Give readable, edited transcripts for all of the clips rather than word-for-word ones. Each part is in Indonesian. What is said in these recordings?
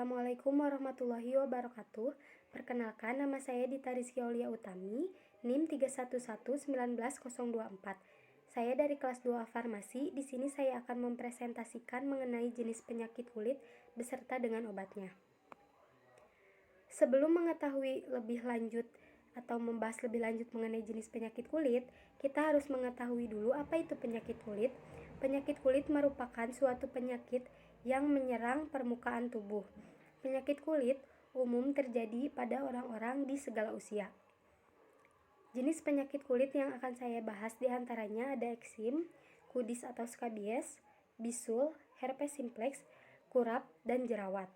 Assalamualaikum warahmatullahi wabarakatuh. Perkenalkan, nama saya Dita Rizky Aulia Utami, NIM 311919024. Saya dari kelas 2 Farmasi. Di sini saya akan mempresentasikan mengenai jenis penyakit kulit beserta dengan obatnya. Sebelum mengetahui lebih lanjut atau membahas lebih lanjut mengenai jenis penyakit kulit, kita harus mengetahui dulu apa itu penyakit kulit. Penyakit kulit merupakan suatu penyakit yang menyerang permukaan tubuh. Penyakit kulit umum terjadi pada orang-orang di segala usia. Jenis penyakit kulit yang akan saya bahas diantaranya ada eksim, kudis atau skabies, bisul, herpes simplex, kurap, dan jerawat.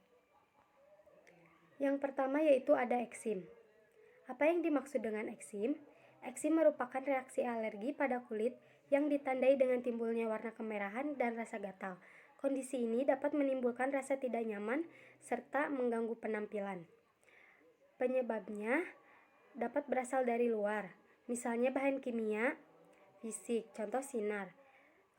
Yang pertama yaitu ada eksim. Apa yang dimaksud dengan eksim? Eksim merupakan reaksi alergi pada kulit yang ditandai dengan timbulnya warna kemerahan dan rasa gatal. Kondisi ini dapat menimbulkan rasa tidak nyaman serta mengganggu penampilan. Penyebabnya dapat berasal dari luar, misalnya bahan kimia, fisik, contoh sinar.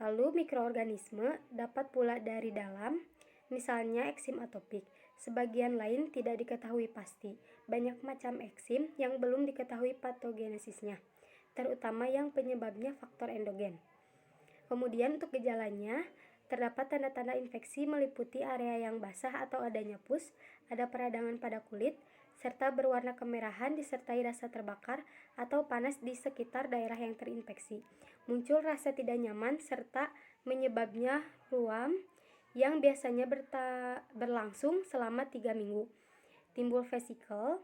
Lalu mikroorganisme dapat pula dari dalam, misalnya eksim atopik. Sebagian lain tidak diketahui pasti. Banyak macam eksim yang belum diketahui patogenesisnya, terutama yang penyebabnya faktor endogen. Kemudian untuk gejalanya, terdapat tanda-tanda infeksi meliputi area yang basah atau adanya pus, ada peradangan pada kulit, serta berwarna kemerahan disertai rasa terbakar atau panas di sekitar daerah yang terinfeksi. Muncul rasa tidak nyaman serta menyebabnya ruam yang biasanya berlangsung selama 3 minggu. Timbul vesikel,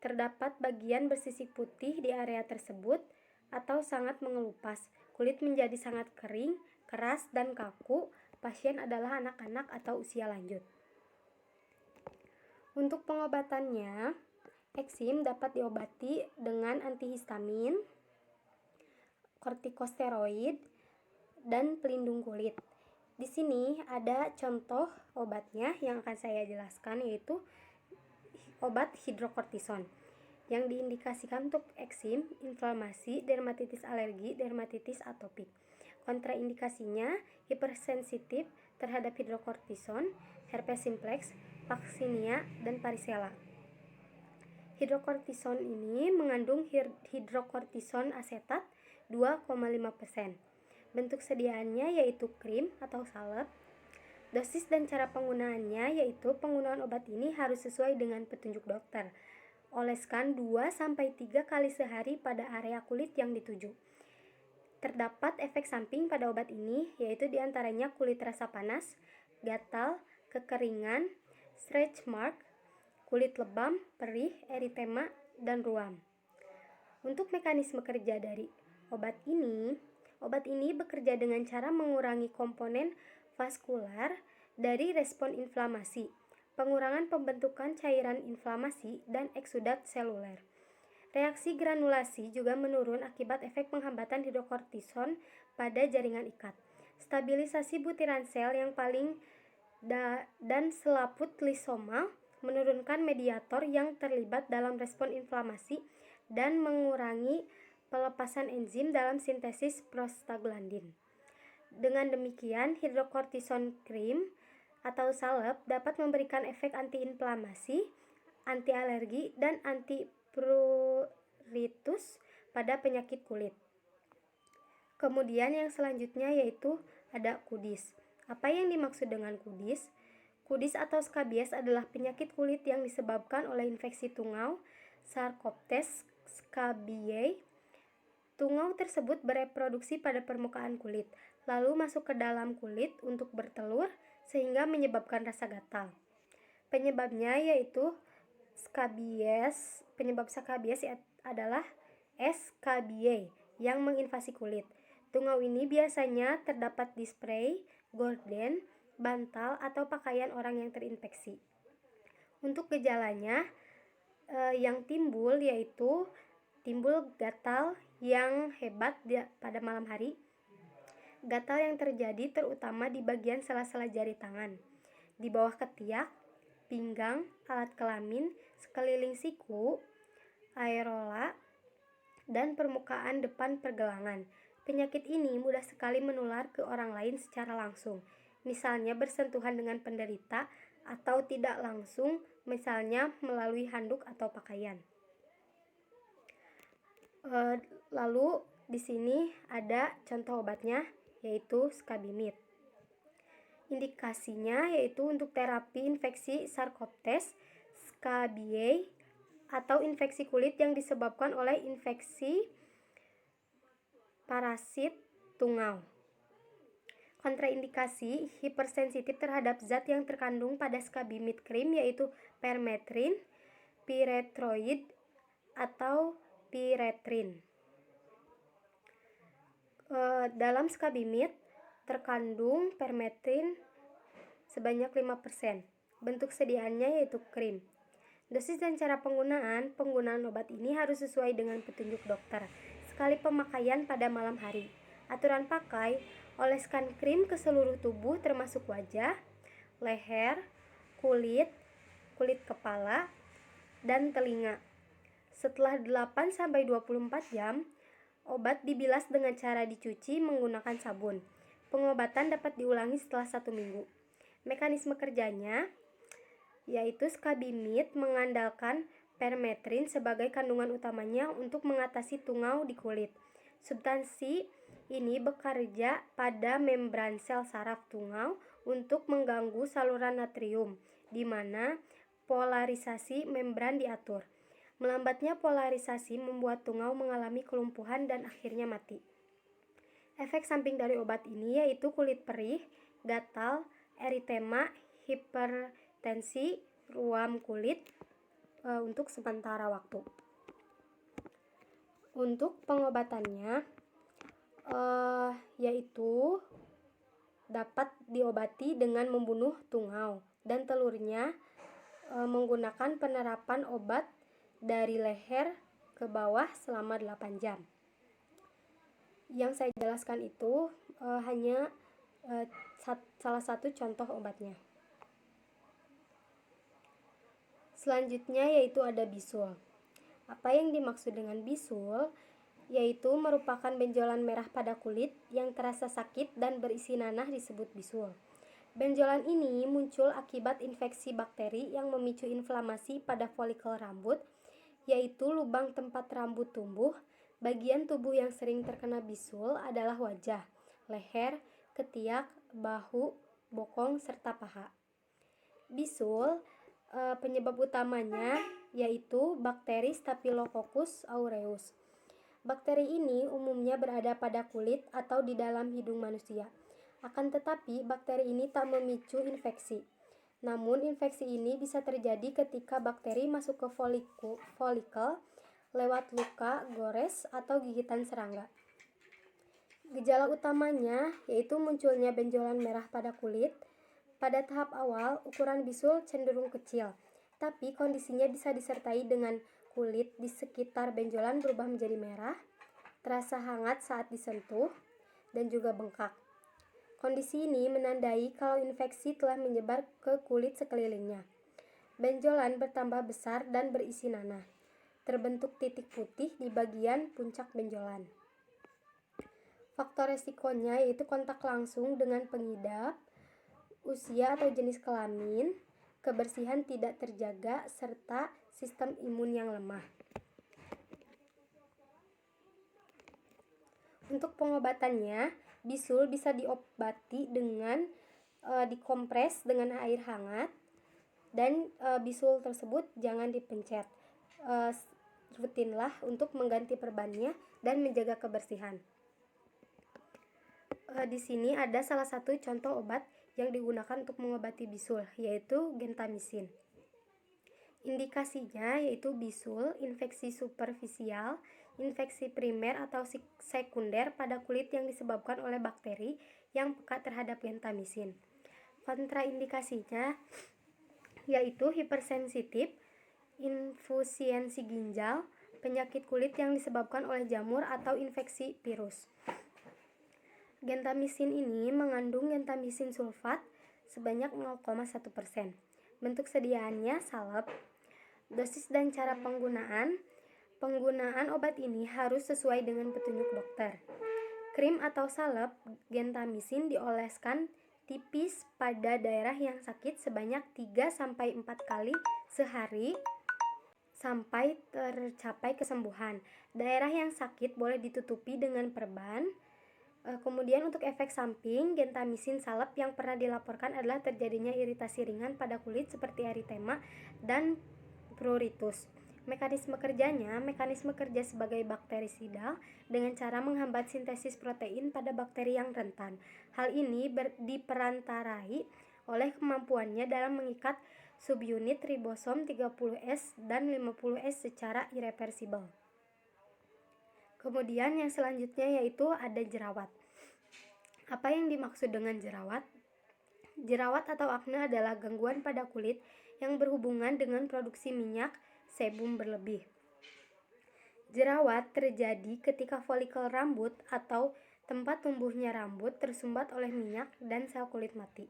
terdapat bagian bersisik putih di area tersebut atau sangat mengelupas. Kulit menjadi sangat kering, keras, dan kaku. Pasien adalah anak-anak atau usia lanjut. Untuk pengobatannya, eksim dapat diobati dengan antihistamin, kortikosteroid, dan pelindung kulit. Di sini ada contoh obatnya yang akan saya jelaskan, yaitu obat hidrokortison yang diindikasikan untuk eksim, inflamasi, dermatitis alergi, dermatitis atopik. Kontraindikasinya hipersensitif terhadap hidrokortison, herpes simplex, vaksinia, dan varicella. Hidrokortison ini mengandung hidrokortison asetat 2,5%. Bentuk sediaannya yaitu krim atau salep. Dosis dan cara penggunaannya yaitu penggunaan obat ini harus sesuai dengan petunjuk dokter. Oleskan 2-3 kali sehari pada area kulit yang dituju. Terdapat efek samping pada obat ini, yaitu diantaranya kulit terasa panas, gatal, kekeringan, stretch mark, kulit lebam, perih, eritema, dan ruam. Untuk mekanisme kerja dari obat ini bekerja dengan cara mengurangi komponen vaskular dari respon inflamasi, pengurangan pembentukan cairan inflamasi, dan eksudat seluler. Reaksi granulasi juga menurun akibat efek penghambatan hidrokortison pada jaringan ikat. Stabilisasi butiran sel yang paling dan selaput lisomal menurunkan mediator yang terlibat dalam respon inflamasi dan mengurangi pelepasan enzim dalam sintesis prostaglandin. Dengan demikian, hidrokortison krim atau salep dapat memberikan efek antiinflamasi, anti-alergi, dan antipruritus pada penyakit kulit. Kemudian yang selanjutnya yaitu ada kudis. Apa yang dimaksud dengan kudis? Kudis atau skabies adalah penyakit kulit yang disebabkan oleh infeksi tungau Sarcoptes scabiei. Tungau tersebut bereproduksi pada permukaan kulit, lalu masuk ke dalam kulit untuk bertelur sehingga menyebabkan rasa gatal. Penyebabnya yaitu penyebab skabies adalah scabiei yang menginvasi kulit. Tungau ini biasanya terdapat di spray, gorden, bantal, atau pakaian orang yang terinfeksi. Untuk gejalanya yang timbul yaitu timbul gatal yang hebat pada malam hari. Gatal yang terjadi terutama di bagian sela-sela jari tangan, di bawah ketiak, pinggang, alat kelamin, sekeliling siku, areola, dan permukaan depan pergelangan. Penyakit ini mudah sekali menular ke orang lain secara langsung, misalnya bersentuhan dengan penderita atau tidak langsung, misalnya melalui handuk atau pakaian. Lalu di sini ada contoh obatnya, yaitu skabimid. Indikasinya yaitu untuk terapi infeksi Sarcoptes, Scabiei, atau infeksi kulit yang disebabkan oleh infeksi parasit tungau. Kontraindikasi hipersensitif terhadap zat yang terkandung pada skabimid krim yaitu permetrin, pyrethroid, atau pyretrin. Dalam skabimid terkandung permetrin sebanyak 5%. Bentuk sediaannya yaitu krim. Dosis dan cara penggunaan obat ini harus sesuai dengan petunjuk dokter. Sekali pemakaian pada malam hari. Aturan pakai: oleskan krim ke seluruh tubuh termasuk wajah, leher, kulit kepala, dan telinga. Setelah 8-24 jam, obat dibilas dengan cara dicuci menggunakan sabun. Pengobatan dapat diulangi setelah 1 minggu. Mekanisme kerjanya yaitu skabimid mengandalkan permetrin sebagai kandungan utamanya untuk mengatasi tungau di kulit. Substansi ini bekerja pada membran sel saraf tungau untuk mengganggu saluran natrium, di mana polarisasi membran diatur. Melambatnya polarisasi membuat tungau mengalami kelumpuhan dan akhirnya mati. Efek samping dari obat ini yaitu kulit perih, gatal, eritema, hipertensi, ruam kulit untuk sementara waktu. Untuk pengobatannya yaitu dapat diobati dengan membunuh tungau dan telurnya menggunakan penerapan obat dari leher ke bawah selama 8 jam. Yang saya jelaskan itu hanya salah satu contoh obatnya. Selanjutnya yaitu ada bisul. Apa yang dimaksud dengan bisul? Yaitu merupakan benjolan merah pada kulit yang terasa sakit dan berisi nanah disebut bisul. Benjolan ini muncul akibat infeksi bakteri yang memicu inflamasi pada folikel rambut, yaitu lubang tempat rambut tumbuh. Bagian tubuh yang sering terkena bisul adalah wajah, leher, ketiak, bahu, bokong, serta paha. Bisul penyebab utamanya yaitu bakteri Staphylococcus aureus. Bakteri ini umumnya berada pada kulit atau di dalam hidung manusia. Akan tetapi, bakteri ini tak memicu infeksi. Namun, infeksi ini bisa terjadi ketika bakteri masuk ke folikel lewat luka, gores, atau gigitan serangga. Gejala utamanya yaitu munculnya benjolan merah pada kulit. Pada tahap awal, ukuran bisul cenderung kecil, tapi kondisinya bisa disertai dengan kulit di sekitar benjolan berubah menjadi merah, terasa hangat saat disentuh, dan juga bengkak. Kondisi ini menandai kalau infeksi telah menyebar ke kulit sekelilingnya. Benjolan bertambah besar dan berisi nanah. Terbentuk titik putih di bagian puncak benjolan. Faktor resikonya yaitu kontak langsung dengan pengidap, usia atau jenis kelamin, kebersihan tidak terjaga, serta sistem imun yang lemah. Untuk pengobatannya, bisul bisa diobati dengan dikompres dengan air hangat, dan bisul tersebut jangan dipencet. Rutinlah untuk mengganti perbannya dan menjaga kebersihan. Di sini ada salah satu contoh obat yang digunakan untuk mengobati bisul, yaitu gentamisin. Indikasinya yaitu bisul, infeksi superfisial, infeksi primer atau sekunder pada kulit yang disebabkan oleh bakteri yang peka terhadap gentamisin. Kontraindikasinya yaitu hipersensitif, infusiensi ginjal, penyakit kulit yang disebabkan oleh jamur atau infeksi virus. Gentamisin ini mengandung gentamisin sulfat sebanyak 0,1%. Bentuk sediaannya salep. Dosis dan cara penggunaan obat ini harus sesuai dengan petunjuk dokter. Krim atau salep gentamisin dioleskan tipis pada daerah yang sakit sebanyak 3-4 kali sehari sampai tercapai kesembuhan. Daerah yang sakit boleh ditutupi dengan perban. Kemudian untuk efek samping, gentamisin salep yang pernah dilaporkan adalah terjadinya iritasi ringan pada kulit seperti eritema dan pruritus. Mekanisme kerja sebagai bakterisida dengan cara menghambat sintesis protein pada bakteri yang rentan. Hal ini diperantarai oleh kemampuannya dalam mengikat subunit ribosom 30S dan 50S secara irreversibel. Kemudian yang selanjutnya yaitu ada jerawat. Apa yang dimaksud dengan jerawat? Jerawat atau akne adalah gangguan pada kulit yang berhubungan dengan produksi minyak sebum berlebih. Jerawat terjadi ketika folikel rambut atau tempat tumbuhnya rambut tersumbat oleh minyak dan sel kulit mati.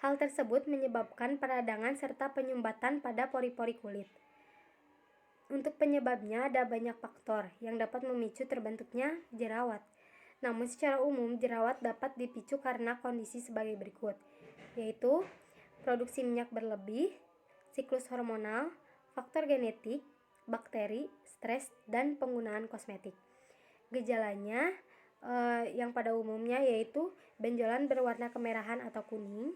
Hal tersebut menyebabkan peradangan serta penyumbatan pada pori-pori kulit. Untuk penyebabnya ada banyak faktor yang dapat memicu terbentuknya jerawat. Namun secara umum jerawat dapat dipicu karena kondisi sebagai berikut, yaitu produksi minyak berlebih, siklus hormonal, faktor genetik, bakteri, stres, dan penggunaan kosmetik. Gejalanya yang pada umumnya yaitu benjolan berwarna kemerahan atau kuning,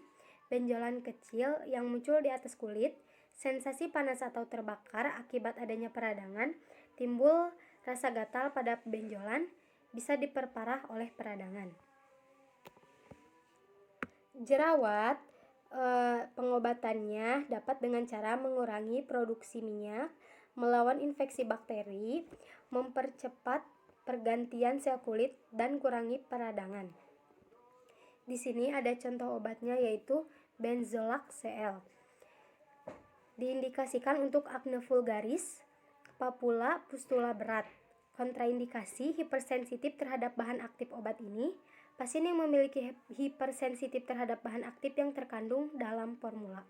benjolan kecil yang muncul di atas kulit, sensasi panas atau terbakar akibat adanya peradangan, timbul rasa gatal pada benjolan, bisa diperparah oleh peradangan. Jerawat pengobatannya dapat dengan cara mengurangi produksi minyak, melawan infeksi bakteri, mempercepat pergantian sel kulit, dan kurangi peradangan. Di sini ada contoh obatnya yaitu Benzoac CL. Diindikasikan untuk akne vulgaris, papula, pustula berat. Kontraindikasi hipersensitif terhadap bahan aktif obat ini. Pasien yang memiliki hipersensitif terhadap bahan aktif yang terkandung dalam formula.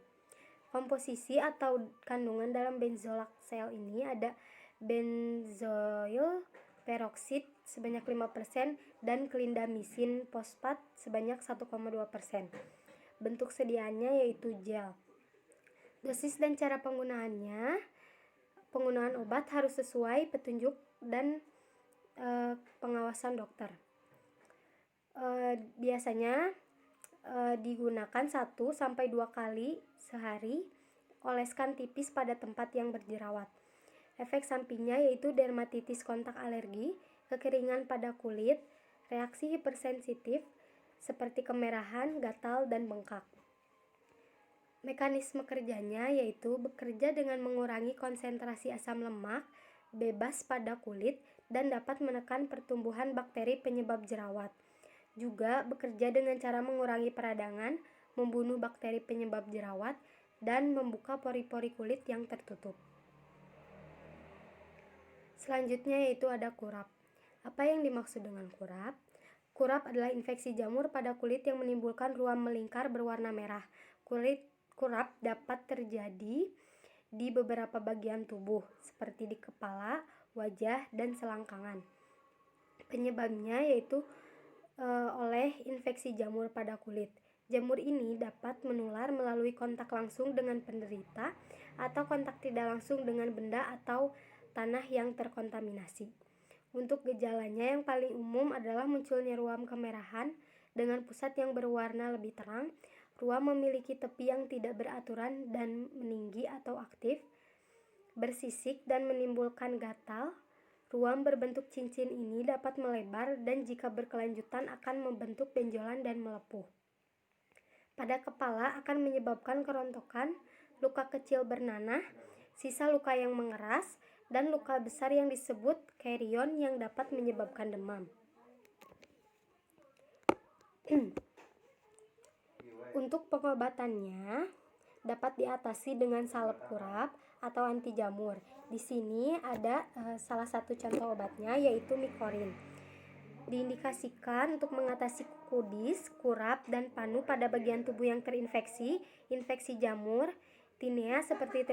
Komposisi atau kandungan dalam Benzoac CL ini ada benzoyl peroxide sebanyak 5% dan clindamycin fosfat sebanyak 1,2%. Bentuk sediaannya yaitu gel. Dosis dan cara penggunaannya, penggunaan obat harus sesuai petunjuk dan pengawasan dokter. Biasanya digunakan 1-2 kali sehari, oleskan tipis pada tempat yang berjerawat. Efek sampingnya yaitu dermatitis kontak alergi, kekeringan pada kulit, reaksi hipersensitif seperti kemerahan, gatal, dan bengkak. Mekanisme kerjanya yaitu bekerja dengan mengurangi konsentrasi asam lemak bebas pada kulit dan dapat menekan pertumbuhan bakteri penyebab jerawat. Juga bekerja dengan cara mengurangi peradangan, membunuh bakteri penyebab jerawat, dan membuka pori-pori kulit yang tertutup. Selanjutnya yaitu ada kurap. Apa yang dimaksud dengan kurap? Kurap adalah infeksi jamur pada kulit yang menimbulkan ruam melingkar berwarna merah. Kurap dapat terjadi di beberapa bagian tubuh, seperti di kepala, wajah, dan selangkangan. Penyebabnya yaitu oleh infeksi jamur pada kulit. Jamur ini dapat menular melalui kontak langsung dengan penderita atau kontak tidak langsung dengan benda atau tanah yang terkontaminasi. Untuk gejalanya yang paling umum adalah munculnya ruam kemerahan dengan pusat yang berwarna lebih terang, ruam memiliki tepi yang tidak beraturan dan meninggi atau aktif, bersisik dan menimbulkan gatal. Ruam berbentuk cincin ini dapat melebar dan jika berkelanjutan akan membentuk benjolan dan melepuh. Pada kepala akan menyebabkan kerontokan, luka kecil bernanah, sisa luka yang mengeras, dan luka besar yang disebut kerion yang dapat menyebabkan demam. Untuk pengobatannya dapat diatasi dengan salep kurap atau anti jamur. Di sini ada salah satu contoh obatnya yaitu mikorin. Diindikasikan untuk mengatasi kudis, kurap, dan panu pada bagian tubuh yang terinfeksi, infeksi jamur, tinea seperti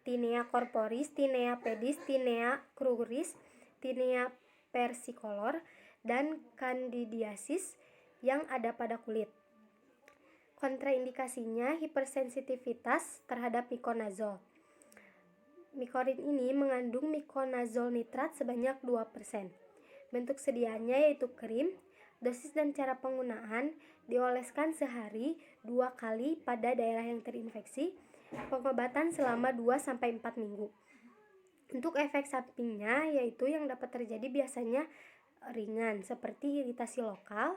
tinea corporis, tinea pedis, tinea cruris, tinea versicolor, dan candidiasis yang ada pada kulit. Kontraindikasinya hipersensitivitas terhadap mikonazol. Mikorin ini mengandung mikonazol nitrat sebanyak 2%. Bentuk sediaannya yaitu krim. Dosis dan cara penggunaan: dioleskan sehari 2 kali pada daerah yang terinfeksi. Pengobatan selama 2-4 minggu. Untuk efek sampingnya yaitu yang dapat terjadi biasanya ringan seperti iritasi lokal,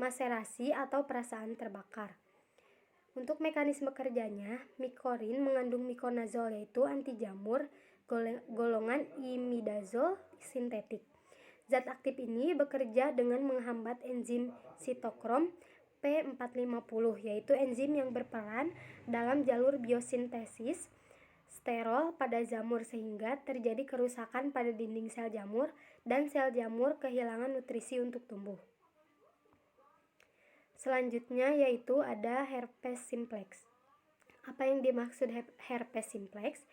maserasi atau perasaan terbakar. Untuk mekanisme kerjanya, mikorin mengandung mikonazol yaitu anti jamur golongan imidazol sintetik. Zat aktif ini bekerja dengan menghambat enzim sitokrom P450 yaitu enzim yang berperan dalam jalur biosintesis sterol pada jamur sehingga terjadi kerusakan pada dinding sel jamur dan sel jamur kehilangan nutrisi untuk tumbuh. Selanjutnya yaitu ada herpes simplex. Apa yang dimaksud herpes simplex?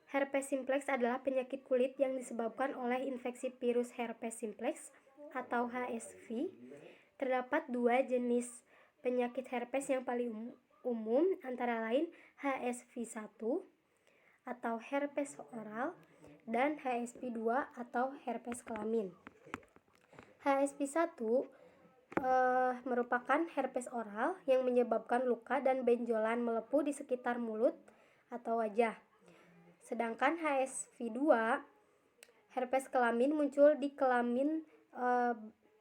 Herpes simplex adalah penyakit kulit yang disebabkan oleh infeksi virus herpes simplex atau HSV. Terdapat 2 jenis penyakit herpes yang paling umum antara lain HSV1 atau herpes oral dan HSV2 atau herpes kelamin. HSV1 merupakan herpes oral yang menyebabkan luka dan benjolan melepuh di sekitar mulut atau wajah. Sedangkan HSV2 herpes kelamin muncul di kelamin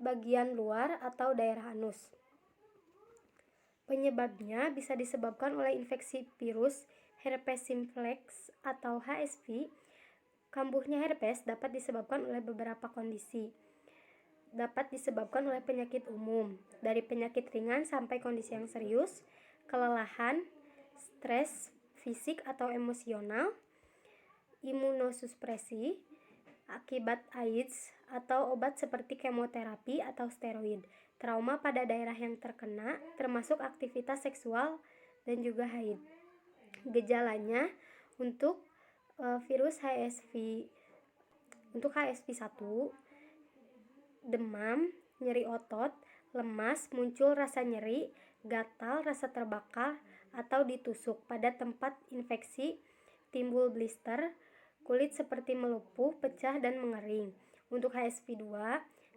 bagian luar atau daerah anus. Penyebabnya bisa disebabkan oleh infeksi virus herpes simplex atau HSV. Kambuhnya herpes dapat disebabkan oleh beberapa kondisi. Dapat disebabkan oleh penyakit umum, dari penyakit ringan sampai kondisi yang serius, kelelahan, stres fisik atau emosional, imunosupresi, akibat AIDS atau obat seperti kemoterapi atau steroid, trauma pada daerah yang terkena, termasuk aktivitas seksual dan juga haid. Gejalanya untuk virus HSV, untuk HSV1, demam, nyeri otot, lemas, muncul rasa nyeri, gatal, rasa terbakar atau ditusuk pada tempat infeksi, timbul blister, kulit seperti melepuh, pecah dan mengering. Untuk HSV2,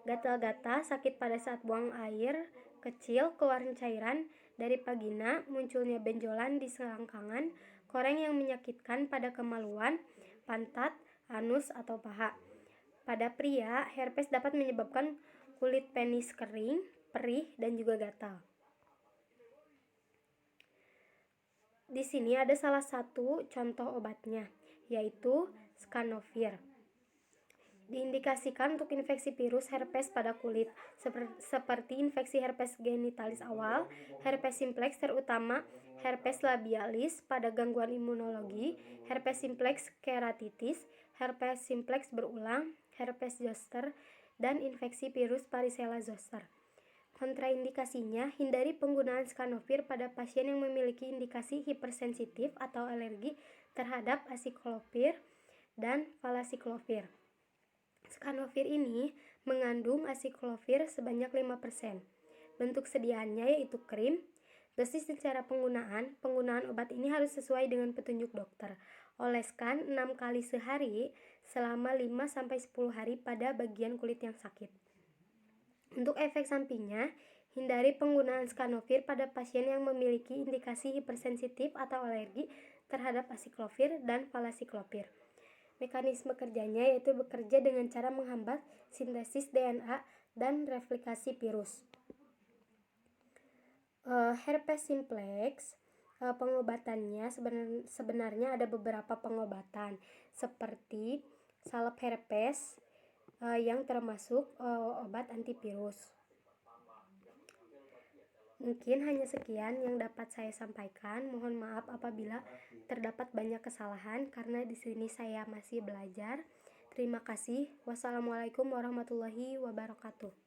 gatal-gatal, sakit pada saat buang air kecil, keluar cairan dari vagina, munculnya benjolan di selangkangan, koreng yang menyakitkan pada kemaluan, pantat, anus atau paha. Pada pria, herpes dapat menyebabkan kulit penis kering, perih dan juga gatal. Di sini ada salah satu contoh obatnya, yaitu Scanovir. Diindikasikan untuk infeksi virus herpes pada kulit, seperti infeksi herpes genitalis awal, herpes simplex terutama herpes labialis pada gangguan imunologi, herpes simplex keratitis, herpes simplex berulang, herpes zoster, dan infeksi virus varicella zoster. Kontraindikasinya, hindari penggunaan Scanovir pada pasien yang memiliki indikasi hipersensitif atau alergi terhadap acyclovir dan valacyclovir. Scanovir ini mengandung acyclovir sebanyak 5%. Bentuk sediaannya yaitu krim. Dosis dan cara penggunaan obat ini harus sesuai dengan petunjuk dokter. Oleskan 6 kali sehari selama 5-10 hari pada bagian kulit yang sakit. Untuk efek sampingnya, hindari penggunaan Scanovir pada pasien yang memiliki indikasi hipersensitif atau alergi terhadap acyclovir dan valacyclovir. Mekanisme kerjanya yaitu bekerja dengan cara menghambat sintesis DNA dan replikasi virus. Herpes simplex, pengobatannya sebenarnya ada beberapa pengobatan seperti salep herpes yang termasuk obat antivirus. Mungkin hanya sekian yang dapat saya sampaikan. Mohon maaf apabila terdapat banyak kesalahan karena di sini saya masih belajar. Terima kasih. Wassalamualaikum warahmatullahi wabarakatuh.